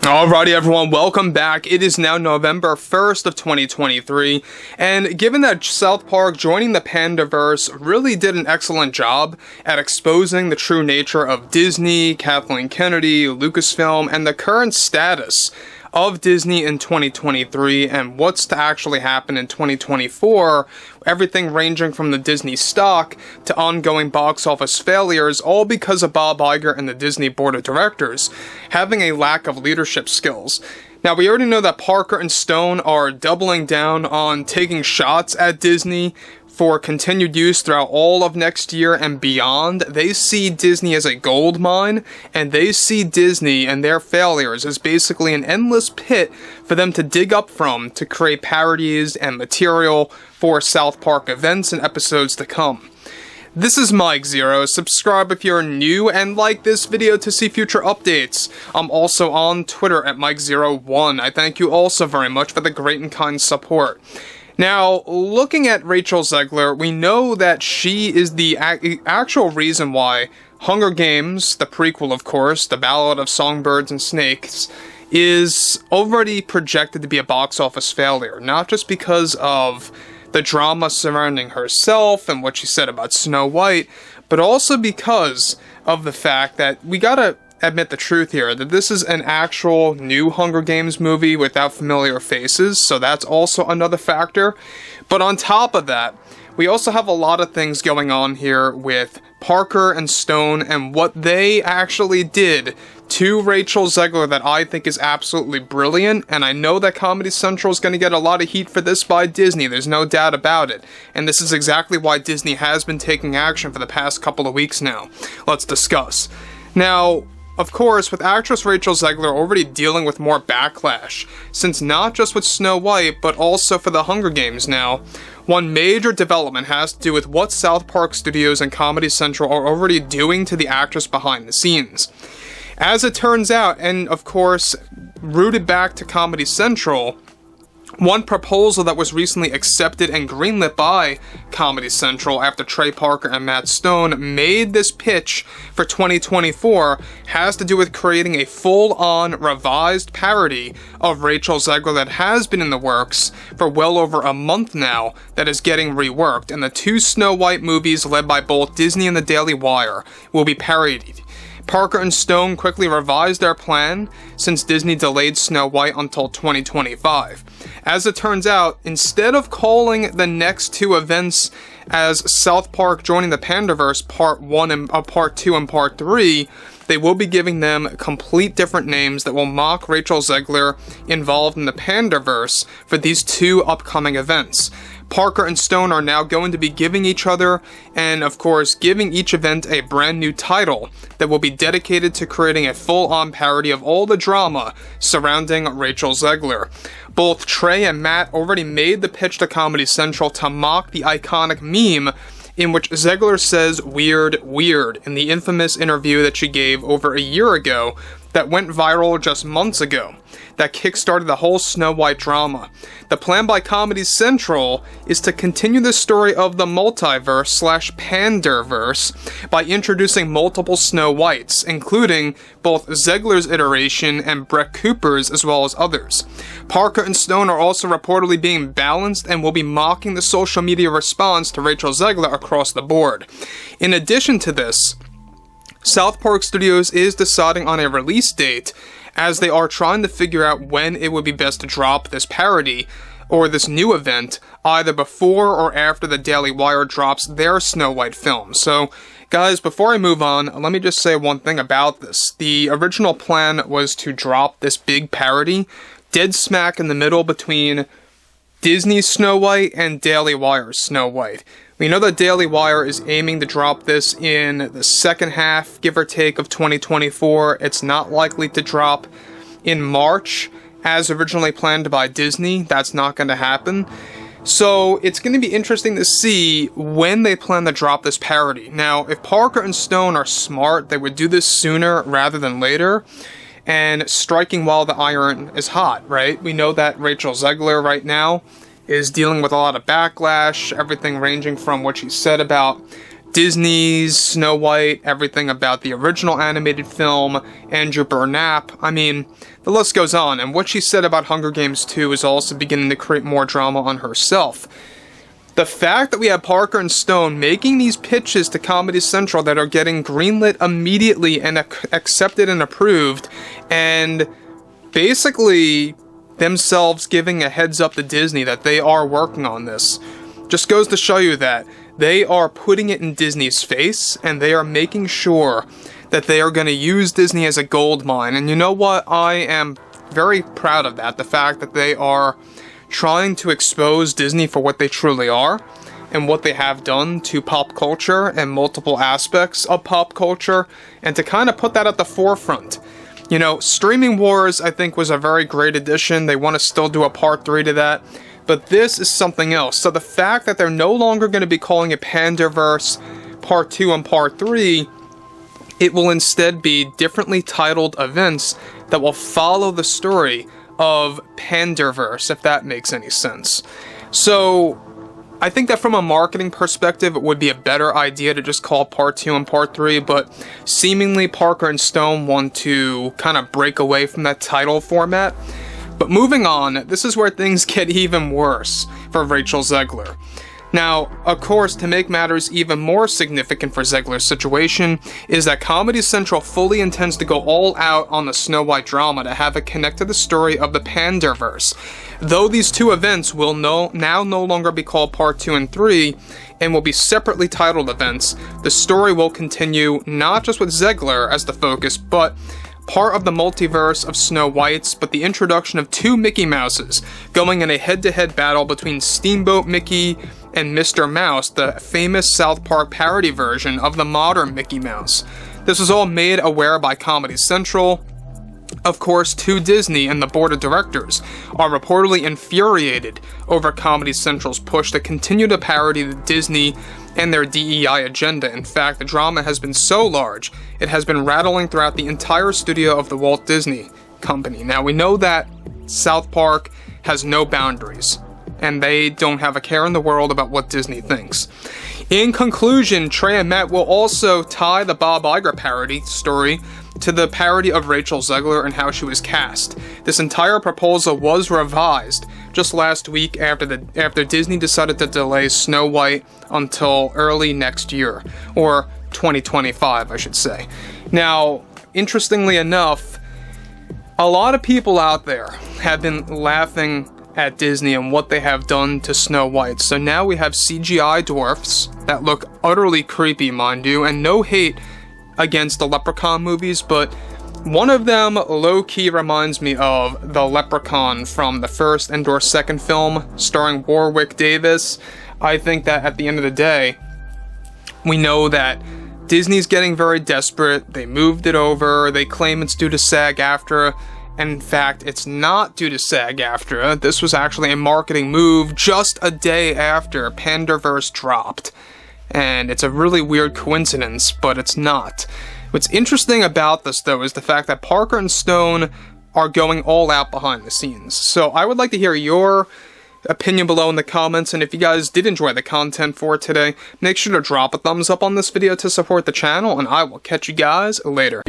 Alrighty everyone, welcome back. It is now November 1st of 2023, and given that South Park joining the Panderverse really did an excellent job at exposing the true nature of Disney, Kathleen Kennedy, Lucasfilm, and the current status of Disney in 2023 and what's to actually happen in 2024, everything ranging from the Disney stock to ongoing box office failures, all because of Bob Iger and the Disney board of directors having a lack of leadership skills. Now, we already know that Parker and Stone are doubling down on taking shots at Disney for continued use throughout all of next year and beyond. They see Disney as a gold mine, and they see Disney and their failures as basically an endless pit for them to dig up from to create parodies and material for South Park events and episodes to come. This is Mike Zero. Subscribe if you're new and like this video to see future updates. I'm also on Twitter at Mike01. I thank you also very much for the great and kind support. Now, looking at Rachel Zegler, we know that she is the actual reason why Hunger Games, the prequel of course, The Ballad of Songbirds and Snakes, is already projected to be a box office failure. Not just because of the drama surrounding herself and what she said about Snow White, but also because of the fact that we gotta admit the truth here, that this is an actual new Hunger Games movie without familiar faces, so that's also another factor. But on top of that, we also have a lot of things going on here with Parker and Stone and what they actually did to Rachel Zegler that I think is absolutely brilliant, and I know that Comedy Central is going to get a lot of heat for this by Disney, there's no doubt about it. And this is exactly why Disney has been taking action for the past couple of weeks now. Let's discuss. Now, of course, with actress Rachel Zegler already dealing with more backlash, since not just with Snow White, but also for the Hunger Games now, one major development has to do with what South Park Studios and Comedy Central are already doing to the actress behind the scenes. As it turns out, and of course, rooted back to Comedy Central, one proposal that was recently accepted and greenlit by Comedy Central after Trey Parker and Matt Stone made this pitch for 2024 has to do with creating a full-on revised parody of Rachel Zegler that has been in the works for well over a month now that is getting reworked, and the two Snow White movies led by both Disney and the Daily Wire will be parodied. Parker and Stone quickly revised their plan since Disney delayed Snow White until 2025. As it turns out, instead of calling the next two events as South Park joining the Panderverse Part 1 and Part 2 and Part 3, they will be giving them complete different names that will mock Rachel Zegler involved in the Panderverse for these two upcoming events. Parker and Stone are now going to be giving each other, and of course, giving each event a brand new title that will be dedicated to creating a full-on parody of all the drama surrounding Rachel Zegler. Both Trey and Matt already made the pitch to Comedy Central to mock the iconic meme in which Zegler says "weird, weird" in the infamous interview that she gave over a year ago that went viral just months ago, that kickstarted the whole Snow White drama. The plan by Comedy Central is to continue the story of the multiverse/Panderverse by introducing multiple Snow Whites, including both Zegler's iteration and Brett Cooper's as well as others. Parker and Stone are also reportedly being balanced and will be mocking the social media response to Rachel Zegler across the board. In addition to this, South Park Studios is deciding on a release date as they are trying to figure out when it would be best to drop this parody or this new event, either before or after the Daily Wire drops their Snow White film. So, guys, before I move on, let me just say one thing about this. The original plan was to drop this big parody dead smack in the middle between Disney's Snow White and Daily Wire's Snow White. We know that Daily Wire is aiming to drop this in the second half, give or take, of 2024. It's not likely to drop in March, as originally planned by Disney. That's not going to happen. So it's going to be interesting to see when they plan to drop this parody. Now, if Parker and Stone are smart, they would do this sooner rather than later, and striking while the iron is hot, right? We know that Rachel Zegler right now is dealing with a lot of backlash, everything ranging from what she said about Disney's Snow White, everything about the original animated film, Andrew Burnap. I mean, the list goes on, and what she said about Hunger Games 2 is also beginning to create more drama on herself. The fact that we have Parker and Stone making these pitches to Comedy Central that are getting greenlit immediately and accepted and approved, and basically themselves giving a heads up to Disney that they are working on this, just goes to show you that they are putting it in Disney's face, and they are making sure that they are going to use Disney as a gold mine. And you know what? I am very proud of that. The fact that they are trying to expose Disney for what they truly are, and what they have done to pop culture and multiple aspects of pop culture, and to kind of put that at the forefront. You know, Streaming Wars, I think, was a very great addition. They want to still do a part 3 to that. But this is something else. So the fact that they're no longer going to be calling it Panderverse Part 2 and Part 3, it will instead be differently titled events that will follow the story of Panderverse, if that makes any sense. So I think that from a marketing perspective, it would be a better idea to just call Part 2 and Part 3, but seemingly Parker and Stone want to kind of break away from that title format. But moving on, this is where things get even worse for Rachel Zegler. Now, of course, to make matters even more significant for Zegler's situation, is that Comedy Central fully intends to go all out on the Snow White drama to have it connect to the story of the Panderverse. Though these two events will now no longer be called Part 2 and 3, and will be separately titled events, the story will continue not just with Zegler as the focus, but part of the multiverse of Snow Whites, but the introduction of two Mickey Mouses going in a head-to-head battle between Steamboat Mickey and Mr. Mouse, the famous South Park parody version of the modern Mickey Mouse. This was all made aware by Comedy Central. Of course, to Disney and the board of directors are reportedly infuriated over Comedy Central's push to continue to parody the Disney and their DEI agenda. In fact, the drama has been so large, it has been rattling throughout the entire studio of the Walt Disney Company. Now, we know that South Park has no boundaries, and they don't have a care in the world about what Disney thinks. In conclusion, Trey and Matt will also tie the Bob Iger parody story to the parody of Rachel Zegler and how she was cast. This entire proposal was revised just last week after Disney decided to delay Snow White until early next year, or 2025, I should say. Now, interestingly enough, a lot of people out there have been laughing at Disney and what they have done to Snow White. So now we have CGI dwarfs that look utterly creepy, mind you, and no hate against the Leprechaun movies, but one of them low-key reminds me of the Leprechaun from the first and/or second film starring Warwick Davis. I think that at the end of the day, we know that Disney's getting very desperate. They moved it over. They claim it's due to SAG-AFTRA. And in fact, it's not due to SAG-AFTRA. This was actually a marketing move just a day after Panderverse dropped. And it's a really weird coincidence, but it's not. What's interesting about this, though, is the fact that Parker and Stone are going all out behind the scenes. So I would like to hear your opinion below in the comments, and if you guys did enjoy the content for today, make sure to drop a thumbs up on this video to support the channel, and I will catch you guys later.